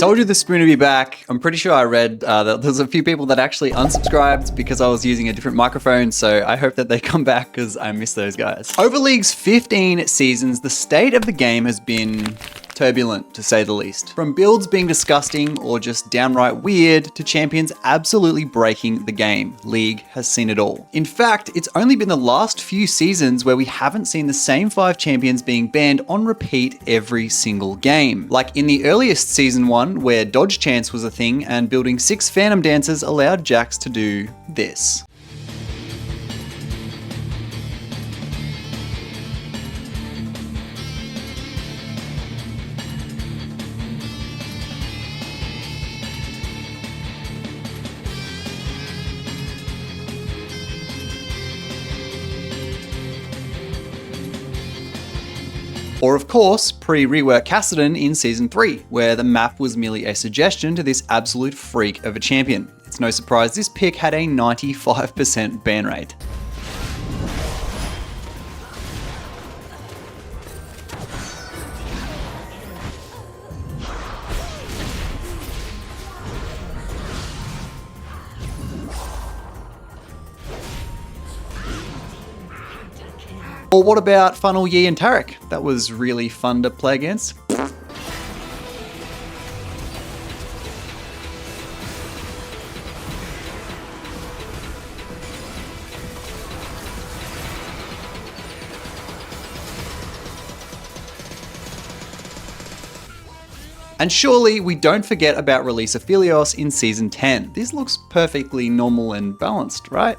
Told you the spoon would be back. I'm pretty sure I read that there's a few people that actually unsubscribed because I was using a different microphone, so I hope that they come back because I miss those guys. Over League's 15 seasons, the state of the game has been turbulent, to say the least. From builds being disgusting or just downright weird to champions absolutely breaking the game, League has seen it all. In fact, it's only been the last few seasons where we haven't seen the same 5 champions being banned on repeat every single game. Like in the earliest season 1, where dodge chance was a thing and building 6 Phantom Dancers allowed Jax to do this. Or of course, pre-rework Kassadin in Season 3, where the map was merely a suggestion to this absolute freak of a champion. It's no surprise this pick had a 95% ban rate. Or what about Funnel Yi and Tarek? That was really fun to play against. And surely we don't forget about release of Philios in Season 10. This looks perfectly normal and balanced, right?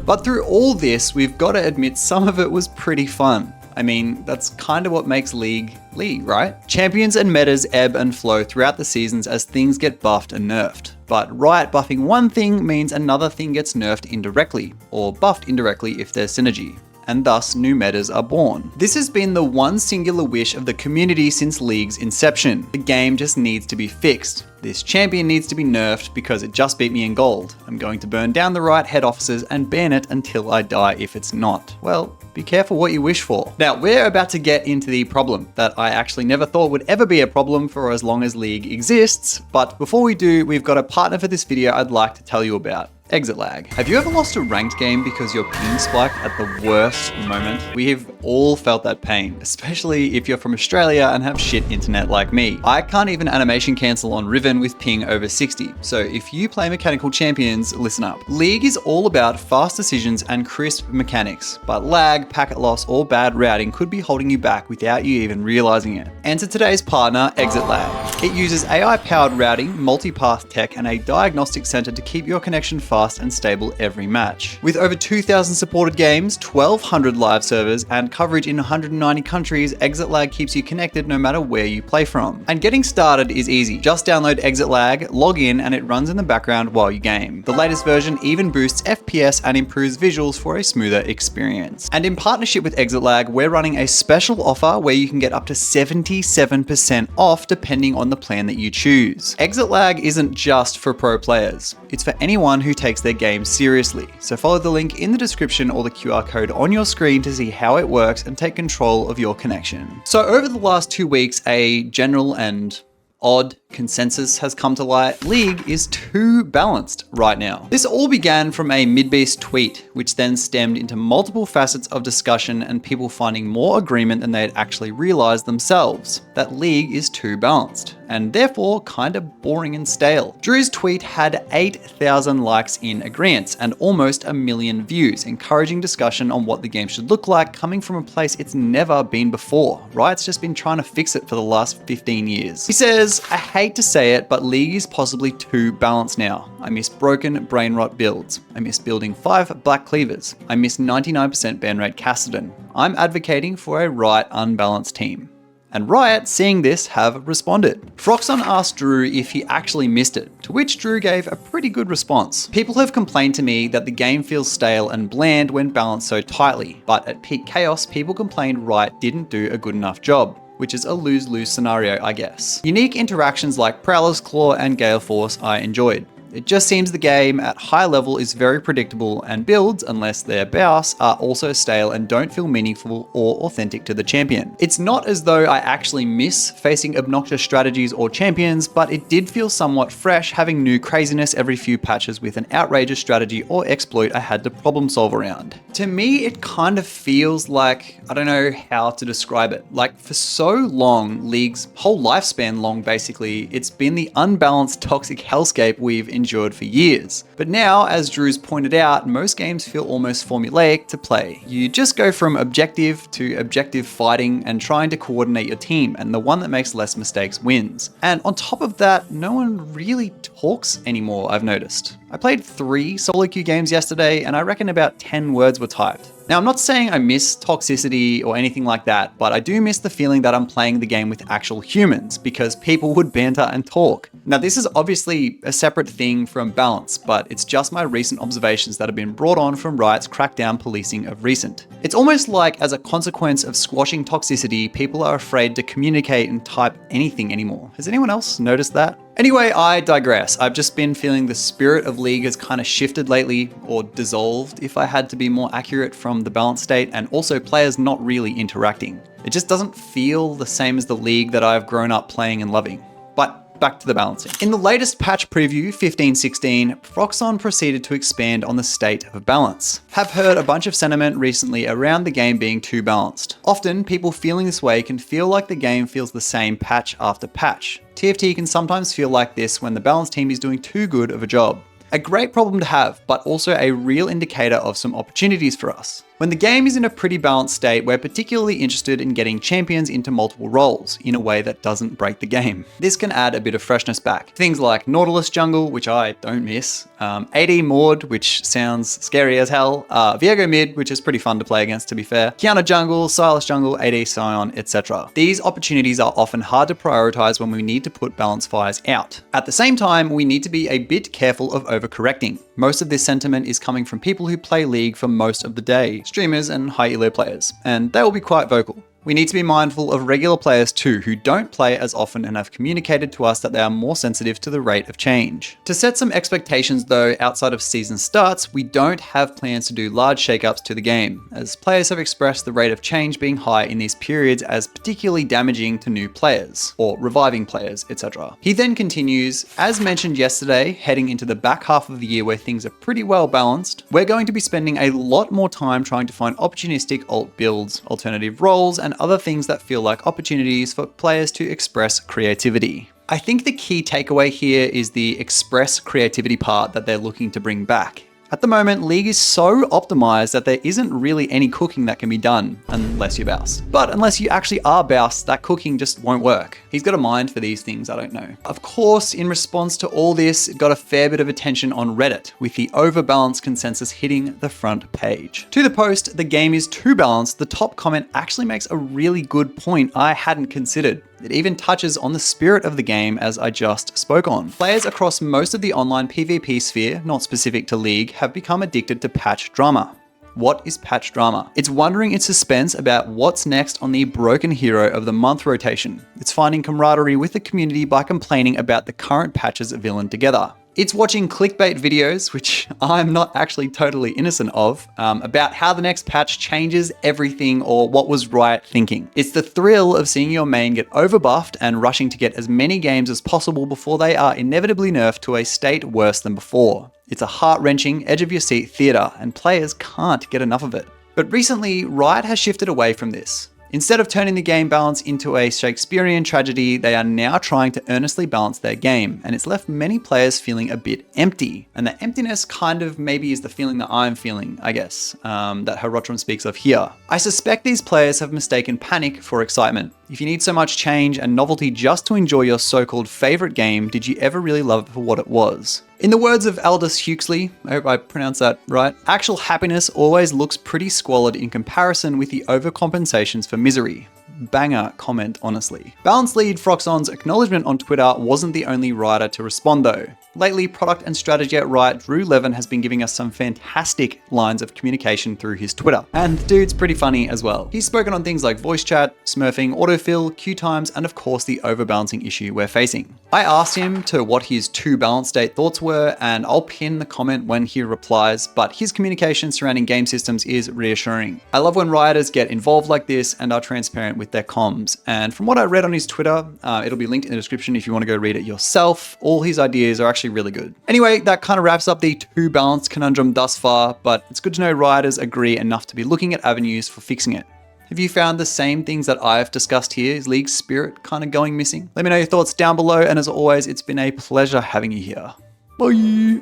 But through all this, we've got to admit some of it was pretty fun. I mean, that's kind of what makes League, right? Champions and metas ebb and flow throughout the seasons as things get buffed and nerfed. But Riot buffing one thing means another thing gets nerfed indirectly, or buffed indirectly if there's synergy, and thus new metas are born. This has been the one singular wish of the community since League's inception. The game just needs to be fixed. This champion needs to be nerfed because it just beat me in gold. I'm going to burn down the Riot head offices and ban it until I die if it's not. Well, be careful what you wish for. Now, we're about to get into the problem that I actually never thought would ever be a problem for as long as League exists. But before we do, we've got a partner for this video I'd like to tell you about. ExitLag. Have you ever lost a ranked game because your ping spiked at the worst moment? We have all felt that pain, especially if you're from Australia and have shit internet like me. I can't even animation cancel on Riven with ping over 60, so if you play mechanical champions, listen up. League is all about fast decisions and crisp mechanics, but lag, packet loss, or bad routing could be holding you back without you even realizing it. Enter today's partner, ExitLag. It uses AI-powered routing, multipath tech, and a diagnostic center to keep your connection fast and stable every match. With over 2,000 supported games, 1,200 live servers, and coverage in 190 countries, ExitLag keeps you connected no matter where you play from. And getting started is easy. Just download ExitLag, log in, and it runs in the background while you game. The latest version even boosts FPS and improves visuals for a smoother experience. And in partnership with ExitLag, we're running a special offer where you can get up to 77% off depending on the plan that you choose. ExitLag isn't just for pro players. It's for anyone who takes their game seriously. So follow the link in the description or the QR code on your screen to see how it works and take control of your connection. So over the last 2 weeks, a general and odd consensus has come to light. League is too balanced right now. This all began from a Midbeast tweet, which then stemmed into multiple facets of discussion and people finding more agreement than they had actually realized themselves, that League is too balanced, and therefore kind of boring and stale. Drew's tweet had 8,000 likes in agreement and almost 1 million views, encouraging discussion on what the game should look like, coming from a place it's never been before. Riot's just been trying to fix it for the last 15 years. He says, I hate to say it, but League is possibly too balanced now. I miss broken brain rot builds. I miss building 5 black cleavers. I miss 99% ban rate Kassadin. I'm advocating for a Riot unbalanced team. And Riot, seeing this, have responded. Froxon asked Drew if he actually missed it, to which Drew gave a pretty good response. People have complained to me that the game feels stale and bland when balanced so tightly, but at peak chaos, people complained Riot didn't do a good enough job, which is a lose-lose scenario, I guess. Unique interactions like Prowler's Claw and Gale Force I enjoyed. It just seems the game at high level is very predictable, and builds, unless they're BOS, are also stale and don't feel meaningful or authentic to the champion. It's not as though I actually miss facing obnoxious strategies or champions, but it did feel somewhat fresh having new craziness every few patches with an outrageous strategy or exploit I had to problem solve around. To me, it kind of feels like, I don't know how to describe it, like for so long, League's whole lifespan long basically, it's been the unbalanced toxic hellscape we've endured for years. But now, as Drew's pointed out, most games feel almost formulaic to play. You just go from objective to objective fighting and trying to coordinate your team, and the one that makes less mistakes wins. And on top of that, no one really talks anymore, I've noticed. I played 3 solo queue games yesterday, and I reckon about 10 words were typed. Now, I'm not saying I miss toxicity or anything like that, but I do miss the feeling that I'm playing the game with actual humans, because people would banter and talk. Now, this is obviously a separate thing from balance, but it's just my recent observations that have been brought on from Riot's crackdown policing of recent. It's almost like, as a consequence of squashing toxicity, people are afraid to communicate and type anything anymore. Has anyone else noticed that? Anyway, I digress. I've just been feeling the spirit of League has kind of shifted lately, or dissolved if I had to be more accurate, from the balance state, and also players not really interacting. It just doesn't feel the same as the League that I've grown up playing and loving. But back to the balancing. In the latest patch preview, 15.16, Froxon proceeded to expand on the state of balance. Have heard a bunch of sentiment recently around the game being too balanced. Often, people feeling this way can feel like the game feels the same patch after patch. TFT can sometimes feel like this when the balance team is doing too good of a job. A great problem to have, but also a real indicator of some opportunities for us. When the game is in a pretty balanced state, we're particularly interested in getting champions into multiple roles in a way that doesn't break the game. This can add a bit of freshness back. Things like Nautilus jungle, which I don't miss, AD Maud, which sounds scary as hell, Viego mid, which is pretty fun to play against to be fair, Kiana jungle, Silas jungle, AD Sion, etc. These opportunities are often hard to prioritize when we need to put balance fires out. At the same time, we need to be a bit careful of overcorrecting. Most of this sentiment is coming from people who play League for most of the day, streamers and high elo players, and they will be quite vocal. We need to be mindful of regular players too, who don't play as often and have communicated to us that they are more sensitive to the rate of change. To set some expectations though, outside of season starts, we don't have plans to do large shakeups to the game, as players have expressed the rate of change being high in these periods as particularly damaging to new players, or reviving players, etc. He then continues, as mentioned yesterday, heading into the back half of the year where things are pretty well balanced, we're going to be spending a lot more time trying to find opportunistic alt builds, alternative roles, and other things that feel like opportunities for players to express creativity. I think the key takeaway here is the express creativity part that they're looking to bring back. At the moment, League is so optimized that there isn't really any cooking that can be done unless you're Baus. But unless you actually are Baus, that cooking just won't work. He's got a mind for these things, I don't know. Of course, in response to all this, it got a fair bit of attention on Reddit, with the overbalanced consensus hitting the front page. To the post, "The game is too balanced," the top comment actually makes a really good point I hadn't considered. It even touches on the spirit of the game as I just spoke on. Players across most of the online PvP sphere, not specific to League, have become addicted to patch drama. What is patch drama? It's wondering in suspense about what's next on the broken hero of the month rotation. It's finding camaraderie with the community by complaining about the current patch's villain together. It's watching clickbait videos, which I'm not actually totally innocent of, about how the next patch changes everything or what was Riot thinking. It's the thrill of seeing your main get overbuffed and rushing to get as many games as possible before they are inevitably nerfed to a state worse than before. It's a heart-wrenching, edge-of-your-seat theater, and players can't get enough of it. But recently, Riot has shifted away from this. Instead of turning the game balance into a Shakespearean tragedy, they are now trying to earnestly balance their game, and it's left many players feeling a bit empty. And the emptiness kind of maybe is the feeling that I'm feeling, I guess, that Herotron speaks of here. I suspect these players have mistaken panic for excitement. If you need so much change and novelty just to enjoy your so-called favorite game, did you ever really love it for what it was? In the words of Aldous Huxley, I hope I pronounced that right, actual happiness always looks pretty squalid in comparison with the overcompensations for misery. Banger comment, honestly. Balance lead Froxon's acknowledgement on Twitter wasn't the only writer to respond though. Lately, product and strategy at Riot, Drew Levin, has been giving us some fantastic lines of communication through his Twitter. And the dude's pretty funny as well. He's spoken on things like voice chat, smurfing, autofill, queue times, and of course the overbalancing issue we're facing. I asked him to what his 2 balance state thoughts were, and I'll pin the comment when he replies, but his communication surrounding game systems is reassuring. I love when Rioters get involved like this and are transparent with their comms. And from what I read on his Twitter, it'll be linked in the description if you want to go read it yourself. All his ideas are actually really good. Anyway, that kind of wraps up the 2 balance conundrum thus far, but it's good to know Rioters agree enough to be looking at avenues for fixing it. Have you found the same things that I've discussed here? Is League spirit kind of going missing? Let me know your thoughts down below, and as always, it's been a pleasure having you here. Bye!